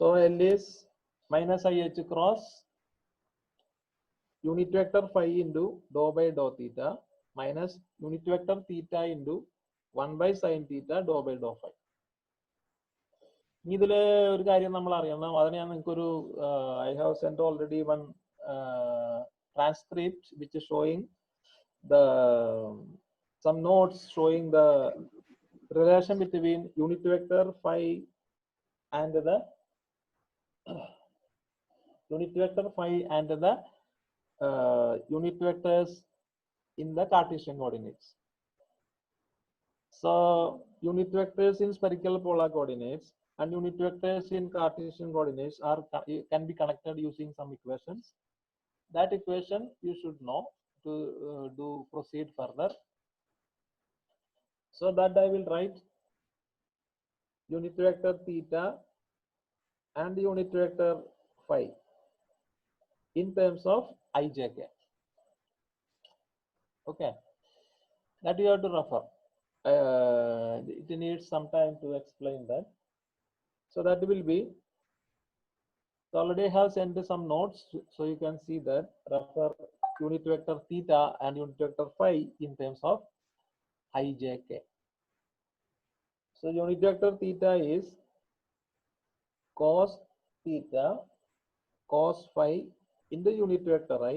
So L is minus IH cross unit vector phi into dou by dou theta minus unit vector theta into 1 by sin theta dou by dou phi. ഇതിൽ ഒരു കാര്യം നമ്മൾ അറിയണം. അതിന് ഞാൻ നിങ്ങൾക്കൊരു I have sent already one transcript which is showing the some notes showing the relation between unit vector phi and the unit vectors in the Cartesian coordinates. So unit vectors in spherical polar coordinates and unit vectors in Cartesian coordinates can be connected using some equations. That equation you should know to proceed further. So that I will write unit vector theta and unit vector phi in terms of ijk. Okay, that you have to refer. It needs some time to explain that. So that will be, so already have sent some notes, so you can see that. Refer unit vector theta and unit vector phi in terms of ijk. So unit vector theta is cos theta cos phi in the unit vector I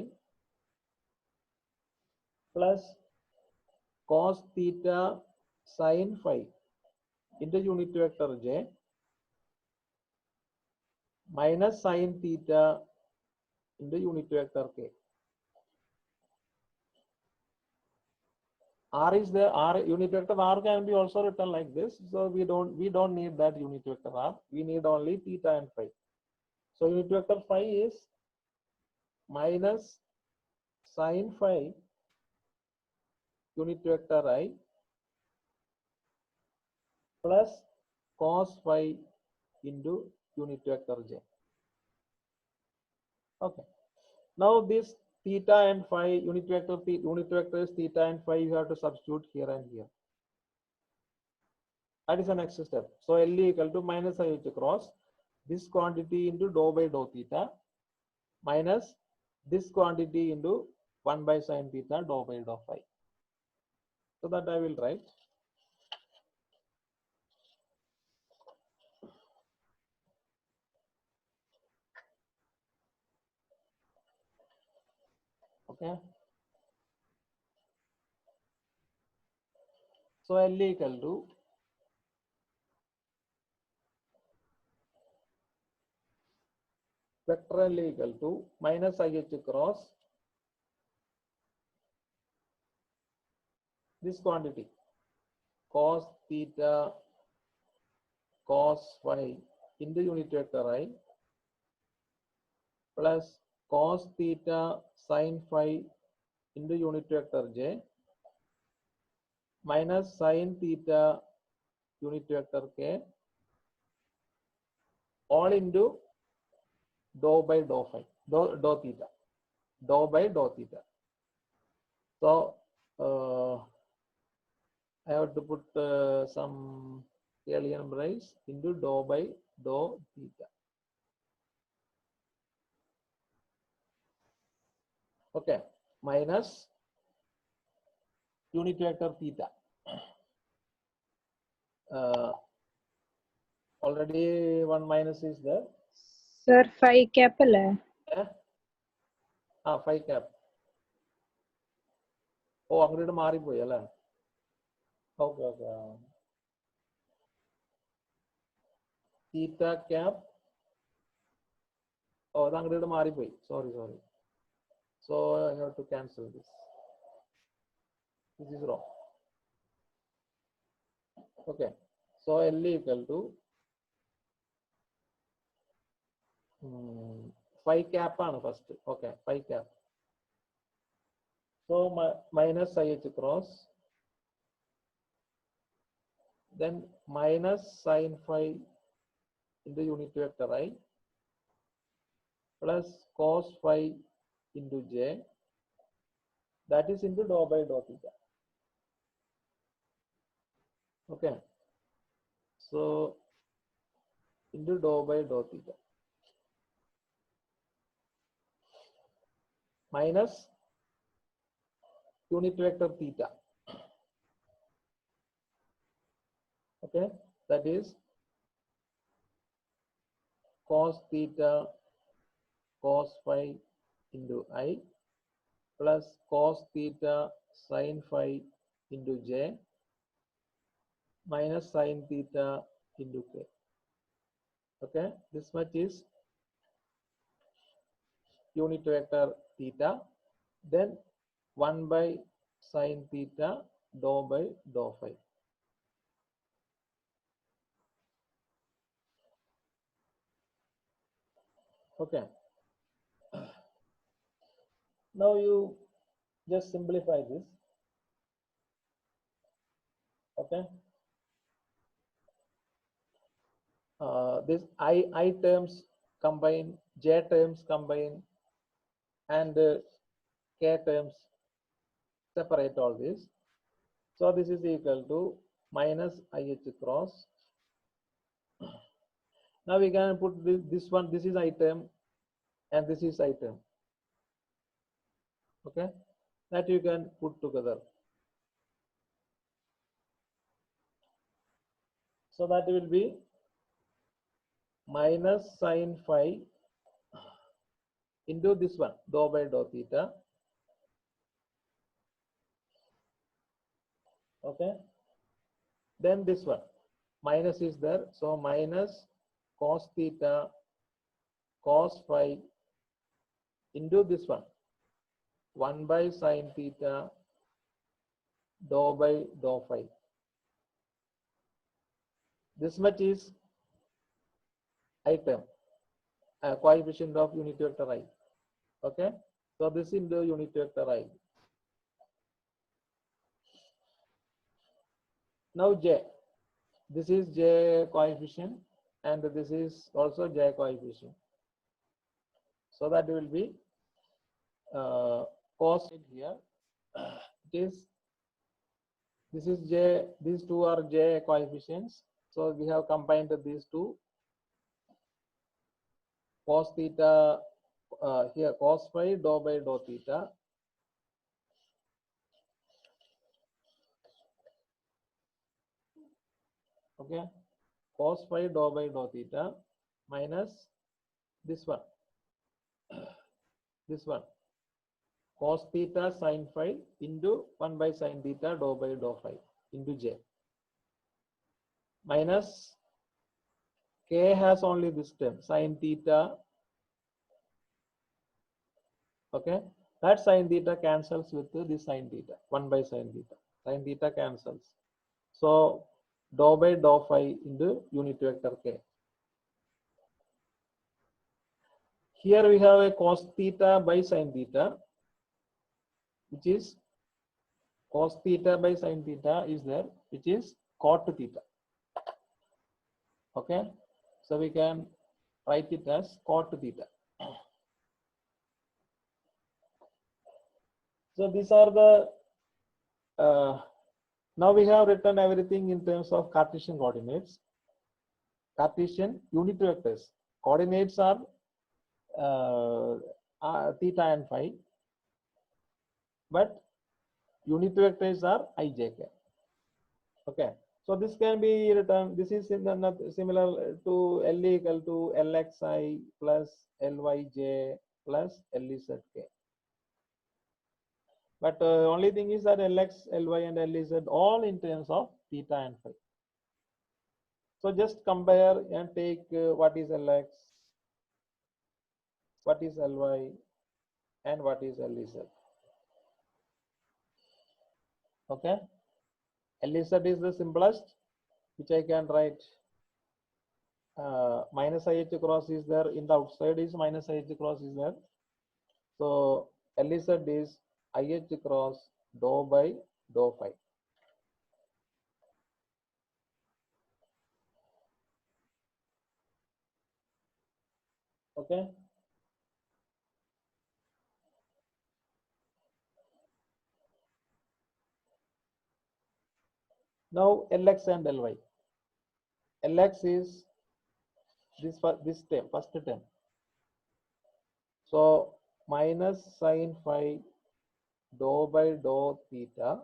plus cos theta sin phi in the unit vector j minus sin theta in the unit vector k. R is the R unit vector R can be also written like this. So we don't need that unit vector R. We need only theta and phi. So unit vector phi is minus sin phi unit vector I plus cos phi into unit vector j. Okay. Now this theta and phi unit vector is theta and phi, you have to substitute here and here. That is the next step. So L equal to minus IH cross this quantity into dou by dou theta minus this quantity into 1 by sin theta dou by dou phi. So that I will write. Okay. So L equal to vector L equal to minus IH cross this quantity cos theta cos phi in the unit vector I plus cos theta sin phi in the unit vector j minus sin theta unit vector k all into dou by dou phi dou theta dou by dou theta. So I have to put some alien brace into dou by dou theta. Okay, minus unit vector theta. Already one minus is there. Sir, phi cap alle. Phi cap. Oh, അങ്ങോട്ട് മാറിപ്പോയി അല്ലേ? Okay, okay. Theta cap. Oh, അത് അങ്ങോട്ട് മാറിപ്പോയി. Sorry. So I have to cancel this. This is wrong. Okay. So L equal to phi cap ആണ് first. Okay, phi cap. So minus IH cross, then minus sin phi in the unit vector I plus cos phi into j, that is into dou by dou theta. Okay. So into dou by dou theta minus unit vector theta. Okay, that is cos theta cos phi into I plus cos theta sin phi into j minus sin theta into k. Okay, this much is unit vector theta. Then 1 by sin theta dou by dou phi. Okay. Now you just simplify this. Okay. This I terms combine, j terms combine, and k terms separate all this. So this is equal to minus IH cross. Now we can put this one, this is I term and this is I term. Okay, that you can put together. So that will be minus sin phi into this one dou by dou theta. Okay, then this one minus is there, so minus cos theta cos phi into this one 1 by sin theta dou by dou phi. This much is I term, coefficient of unit vector I. Okay, so this is the unit vector I. Now j, this is j coefficient and this is also j coefficient. So that will be cos here. This is j, these two are j coefficients. So we have combined these two. Cos theta here cos phi dou by dou theta. Okay, cos phi dou by dou theta minus this one, this one cos theta sin phi into 1 by sin theta dou by dou phi into j minus k has only this term sin theta. Okay, that sin theta cancels with this sin theta, 1 by sin theta. Sin theta cancels. So dou by dou phi into unit vector k. Here we have a cos theta by sin theta, which is cos theta by sin theta is there, which is cot theta. Okay, so we can write it as cot theta. So these are the now we have written everything in terms of Cartesian coordinates. Cartesian unit vectors coordinates are theta and phi, but unit vectors are ijk. Okay, so this can be written, this is similar to L equal to Lxi plus Lyj plus Lzk. But only thing is that Lx, Ly and Lz all in terms of theta and phi. So just compare and take what is Lx, what is Ly, and what is Lz. Okay, Lz is the simplest, which I can write minus IH cross is there, in the outside is minus IH cross is there. So Lz is IH cross dou by dou phi. Okay. Now Lx and Ly. Lx is this term, first term. So minus sine phi dou by dou theta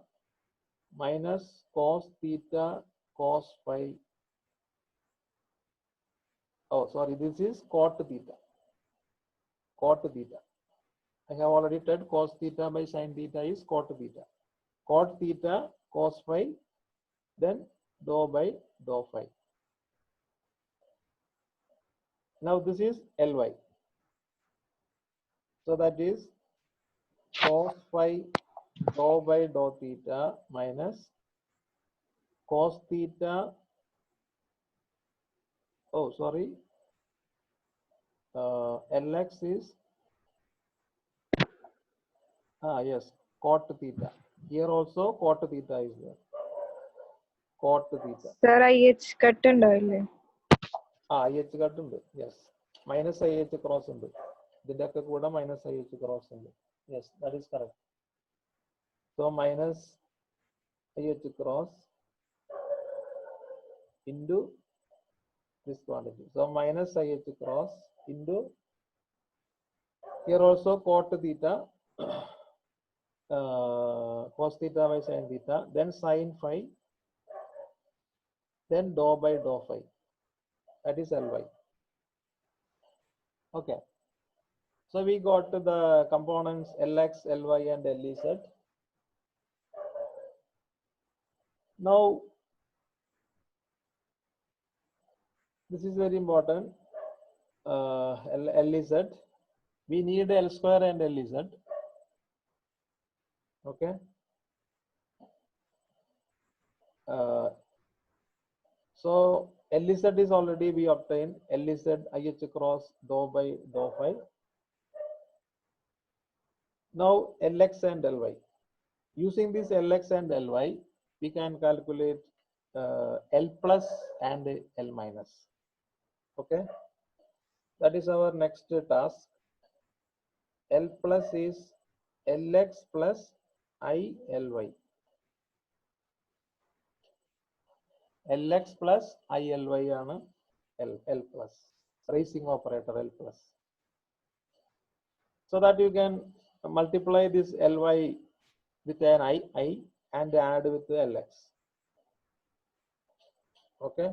minus cos theta cos phi. Oh, sorry, this is cot theta. Cot theta. I have already said cos theta by sin theta is cot theta. Cot theta cos phi, then dou by dou phi. Now this is Ly. So that is cos phi dou by dou theta minus cos theta. Oh, sorry. Lx is yes, cot theta. Here also cot theta is there. Cot theta. Sir, IH cut and oil. IH cut undu. Yes. Minus IH cross undu. Idinte kuda minus IH cross undu. Yes, that is correct. So minus IH cross into this quantity. So minus IH cross into here also cot theta, cos theta by sin theta, then sin phi, then dou by dou phi. That is Ly. Okay. So we got the components Lx, Ly, and Lez. Now, this is very important. Lez. We need L square and Lez. Okay. So Lez is already we obtained. Lez IH cross dou by dou phi. Now Lx and Ly. Using this Lx and Ly, we can calculate L plus and L minus. Okay. That is our next task. L plus is Lx plus ILy. Lx plus ILy ആണ് L plus. Raising operator L plus. So that you can multiply this Ly with an I and add with the Lx. Okay.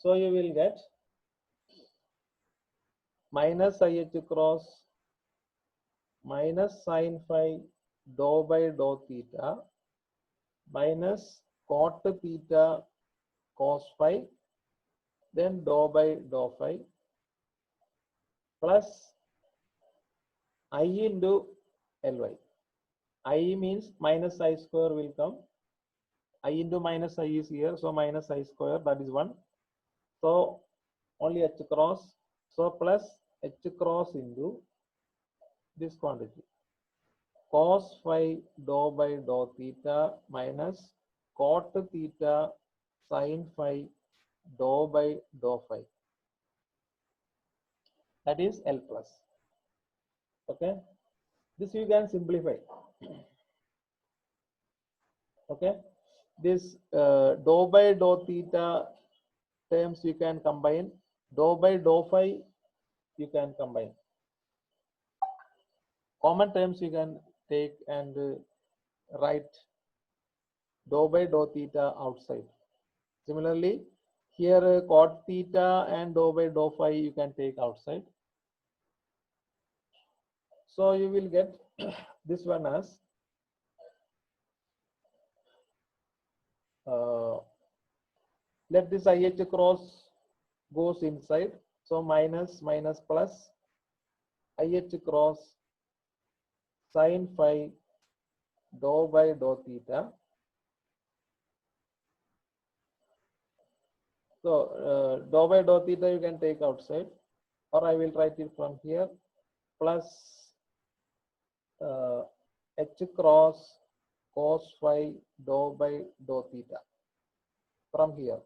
So you will get minus IH cross minus sin phi dou by dou theta minus cot theta cos phi, then dou by dou phi plus I into Ly. I means minus I square will come. I into minus I is here, so minus I square, that is 1. So only H cross, so plus H cross into this quantity. Cos phi dou by dou theta minus cot theta sin phi dou by dou phi. That is L plus. Okay. This you can simplify. Okay. This dou by dou theta terms you can combine. Dou by dou phi you can combine. Common terms you can take and write dou by dou theta outside. Similarly, here cot theta and dou by dou phi you can take outside. So you will get this one as let this IH cross goes inside. So minus minus plus IH cross sin phi dou by dou theta. So dou by dou theta you can take outside, or I will write it from here, plus H cross cos phi dou by dou theta from here.